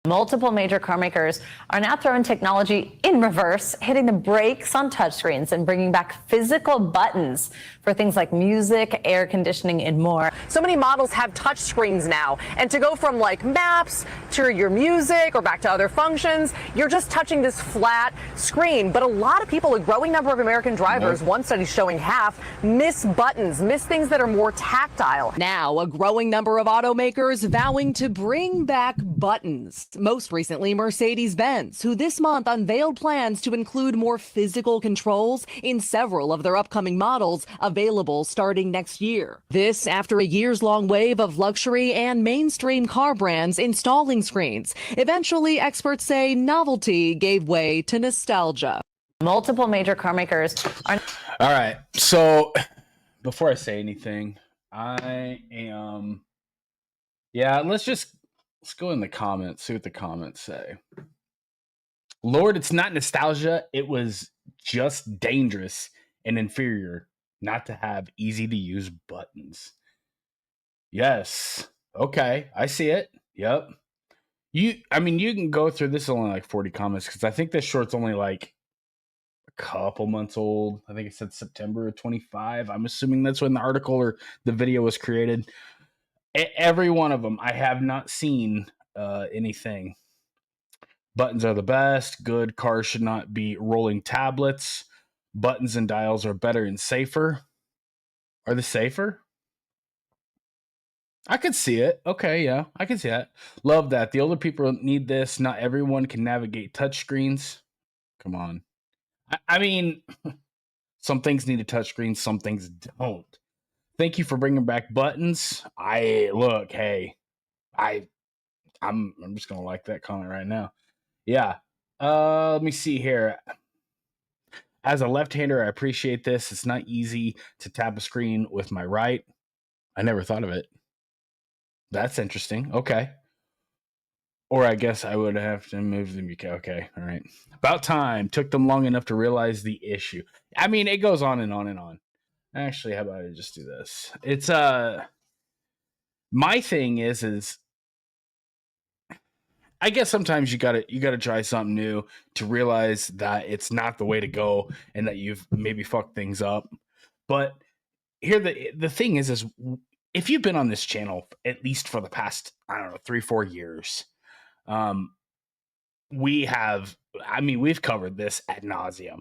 Multiple major car makers are now throwing technology in reverse, hitting the brakes on touchscreens and bringing back physical buttons for things like music, air conditioning, and more. So many models have touch screens now, and to go from like maps to your music or back to other functions, you're just touching this flat screen. But a lot of people, a growing number of American drivers, one study showing half, miss buttons, miss things that are more tactile. Now, a growing number of automakers vowing to bring back buttons. Most recently, Mercedes-Benz, who this month unveiled plans to include more physical controls in several of their upcoming models available starting next year. This after a years-long wave of luxury and mainstream car brands installing screens. Eventually, experts say novelty gave way to nostalgia. Multiple major car makers are... All right, so before I say anything, let's go in the comments, see what the comments say. Lord, it's not nostalgia. It was just dangerous and inferior not to have easy to use buttons. Yes. Okay. I see it. Yep. You can go through this, is only like 40 comments because I think this short's only like a couple months old. I think it said September 25. I'm assuming that's when the article or the video was created. Every one of them, I have not seen anything. Buttons are the best. Good cars should not be rolling tablets. Buttons and dials are better and safer. Are they safer? I could see it. Okay, yeah, I can see that. Love that. The older people need this. Not everyone can navigate touchscreens. Come on. I mean, some things need a touchscreen, some things don't. Thank you for bringing back buttons. I'm just gonna like that comment right now. Yeah. Let me see here. As a left-hander, I appreciate this. It's not easy to tap a screen with my right. I never thought of it. That's interesting. Okay. Or I guess I would have to move them. Okay. All right. About time. Took them long enough to realize the issue. I mean, it goes on and on and on. Actually, how about I just do this? It's my thing is I guess sometimes you gotta try something new to realize that it's not the way to go and that you've maybe fucked things up. But here the thing is if you've been on this channel at least for the past, I don't know, 3-4 years, we've covered this ad nauseum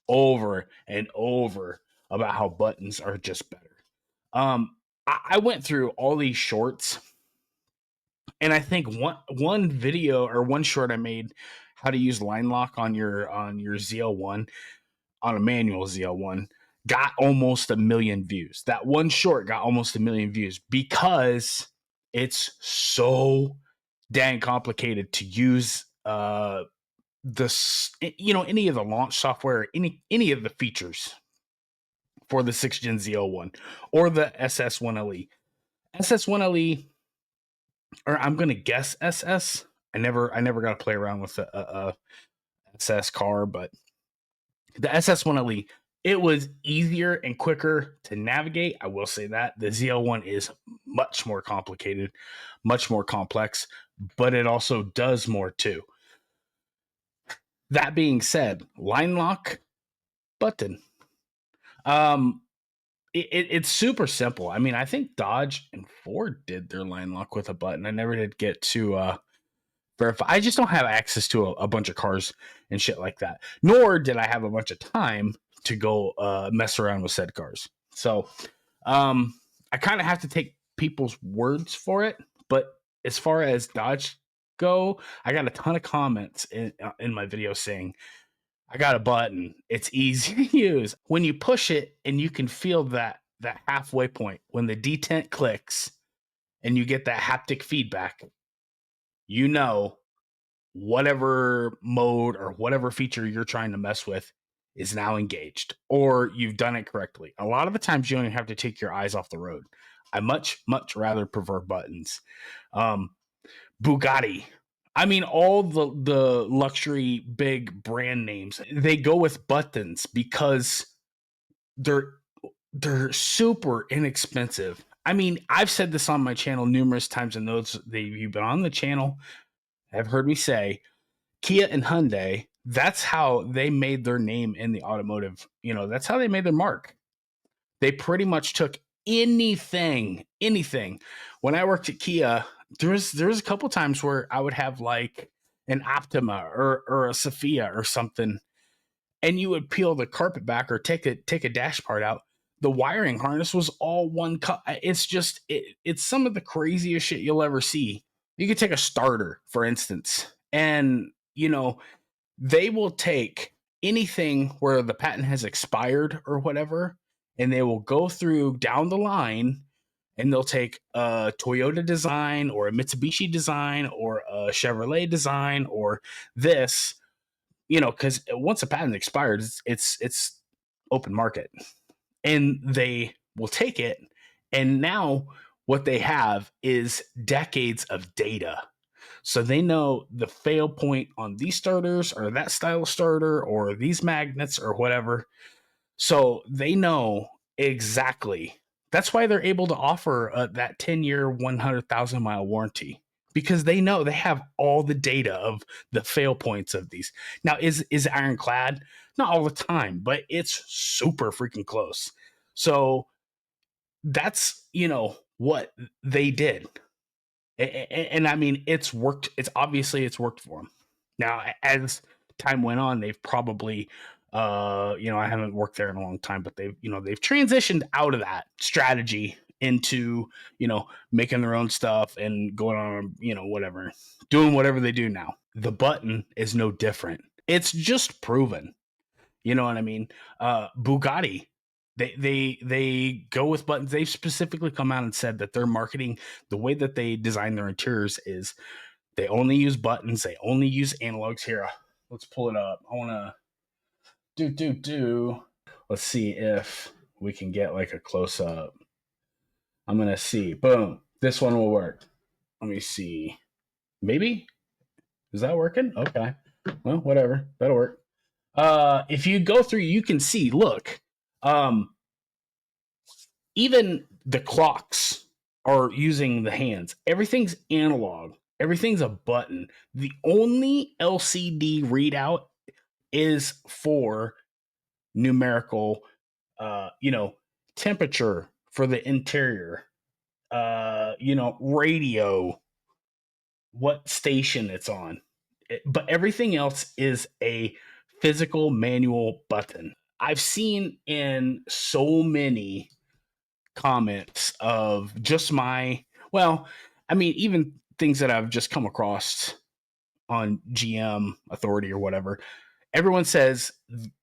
over and over about how buttons are just better. I went through all these shorts, and I think one video or one short I made how to use line lock on your ZL1, on a manual ZL1, got almost 1 million views. That one short got almost 1 million views because it's so dang complicated to use any of the launch software, any of the features for the 6th Gen ZL1 or the SS1LE. SS1LE, or I'm gonna guess SS. I never got to play around with a SS car, but the SS1LE, it was easier and quicker to navigate. I will say that the ZL1 is much more complicated, much more complex, but it also does more too. That being said, line lock button. It's super simple. I mean, I think Dodge and Ford did their line lock with a button. I never did get to verify. I just don't have access to a bunch of cars and shit like that. Nor did I have a bunch of time to go mess around with said cars. So I kind of have to take people's words for it. But as far as Dodge go, I got a ton of comments in my video saying, I got a button. It's easy to use. When you push it and you can feel that halfway point, when the detent clicks and you get that haptic feedback, you know whatever mode or whatever feature you're trying to mess with is now engaged, or you've done it correctly. A lot of the times you don't even have to take your eyes off the road. I much rather prefer buttons. Bugatti. I mean, all the luxury big brand names, they go with buttons because they're super inexpensive. I mean, I've said this on my channel numerous times, and those that you've been on the channel, have heard me say Kia and Hyundai, that's how they made their name in the automotive. That's how they made their mark. They pretty much took anything. When I worked at Kia, there was a couple times where I would have like an Optima or a Sophia or something, and you would peel the carpet back or take a dash part out. The wiring harness was all one cut. It's some of the craziest shit you'll ever see. You could take a starter, for instance, and they will take anything where the patent has expired or whatever, and they will go through down the line, and they'll take a Toyota design or a Mitsubishi design or a Chevrolet design or this, because once a patent expired, it's open market, and they will take it, and now what they have is decades of data. So they know the fail point on these starters or that style of starter or these magnets or whatever. So they know exactly. That's why they're able to offer that 10-year, 100,000-mile warranty, because they know they have all the data of the fail points of these. Now, is ironclad? Not all the time, but it's super freaking close. So that's, what they did. And I mean, it's worked. It's worked for them. Now, as time went on, they've probably, I haven't worked there in a long time, but they've transitioned out of that strategy into, making their own stuff and going on, whatever, doing whatever they do now. The button is no different. It's just proven. You know what I mean? Bugatti, they go with buttons. They've specifically come out and said that their marketing, the way that they design their interiors, is they only use buttons. They only use analogs. Here, let's pull it up. I want to do. Let's see if we can get like a close up. I'm gonna see. Boom. This one will work. Let me see. Maybe. Is that working? Okay. Well, whatever. That'll work. If you go through, you can see, look, even the clocks are using the hands. Everything's analog. Everything's a button. The only LCD readout is for numerical, temperature for the interior, radio, what station it's on. But everything else is a physical manual button. I've seen in so many comments of just even things that I've just come across on GM Authority or whatever. Everyone says,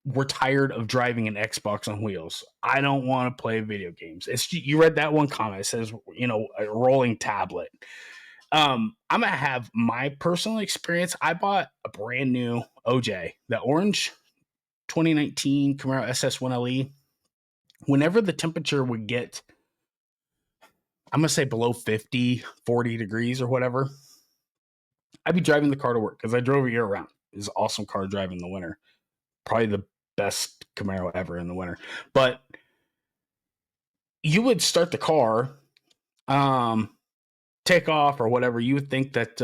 we're tired of driving an Xbox on wheels. I don't want to play video games. You read that one comment. It says, a rolling tablet. I'm gonna have my personal experience. I bought a brand new OJ, the orange 2019 Camaro SS1LE. Whenever the temperature would get, I'm gonna say below 50, 40 degrees or whatever, I'd be driving the car to work because I drove it year round. It was an awesome car driving in the winter. Probably the best Camaro ever in the winter. But you would start the car, take off or whatever. You would think that,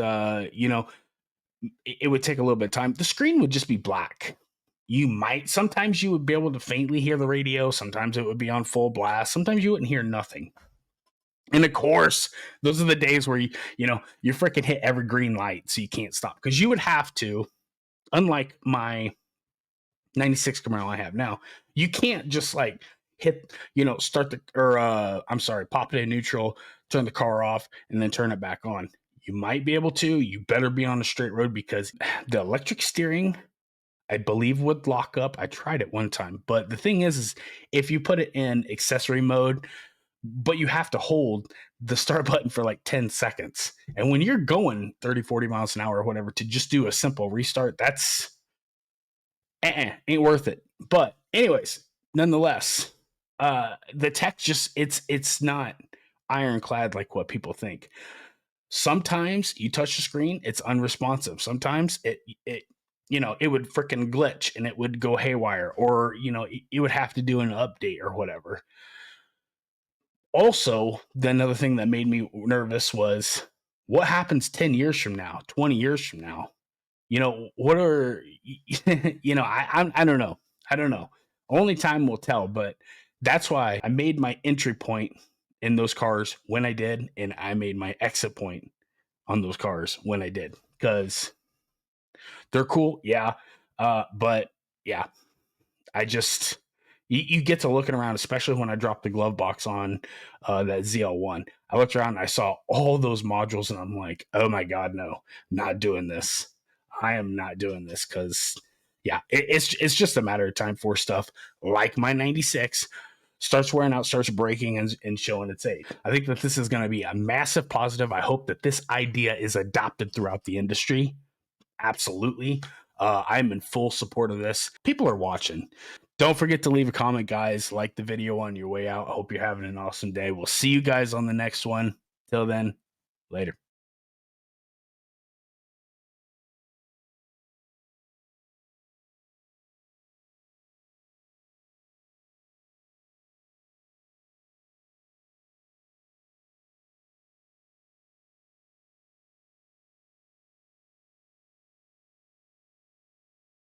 it would take a little bit of time. The screen would just be black. Sometimes you would be able to faintly hear the radio. Sometimes it would be on full blast. Sometimes you wouldn't hear nothing. And of course, those are the days where you freaking hit every green light so you can't stop. Because you would have to, unlike my 96 Camaro I have now, you can't just like hit, pop it in neutral, turn the car off, and then turn it back on. You might be able to. You better be on a straight road, because the electric steering, I believe, would lock up. I tried it one time. But the thing is if you put it in accessory mode, but you have to hold the start button for like 10 seconds. And when you're going 30, 40 miles an hour or whatever to just do a simple restart, that's ain't worth it. But anyways, nonetheless, the tech it's not ironclad like what people think. Sometimes you touch the screen, it's unresponsive. Sometimes it would freaking glitch and it would go haywire, or it would have to do an update or whatever. Also, the another thing that made me nervous was what happens 10 years from now, 20 years from now? You know, what are, you know, I don't know. I don't know. Only time will tell, but that's why I made my entry point in those cars when I did, and I made my exit point on those cars when I did, because they're cool. Yeah. But yeah, I just, you get to looking around, especially when I dropped the glove box on that ZL1. I looked around and I saw all those modules, and I'm like, oh my God, no, not doing this. I am not doing this, because yeah, it's just a matter of time for stuff like my 96 starts wearing out, starts breaking, and showing its age. I think that this is going to be a massive positive. I hope that this idea is adopted throughout the industry. Absolutely. I'm in full support of this. People are watching. Don't forget to leave a comment, guys. Like the video on your way out. I hope you're having an awesome day. We'll see you guys on the next one. Till then, later.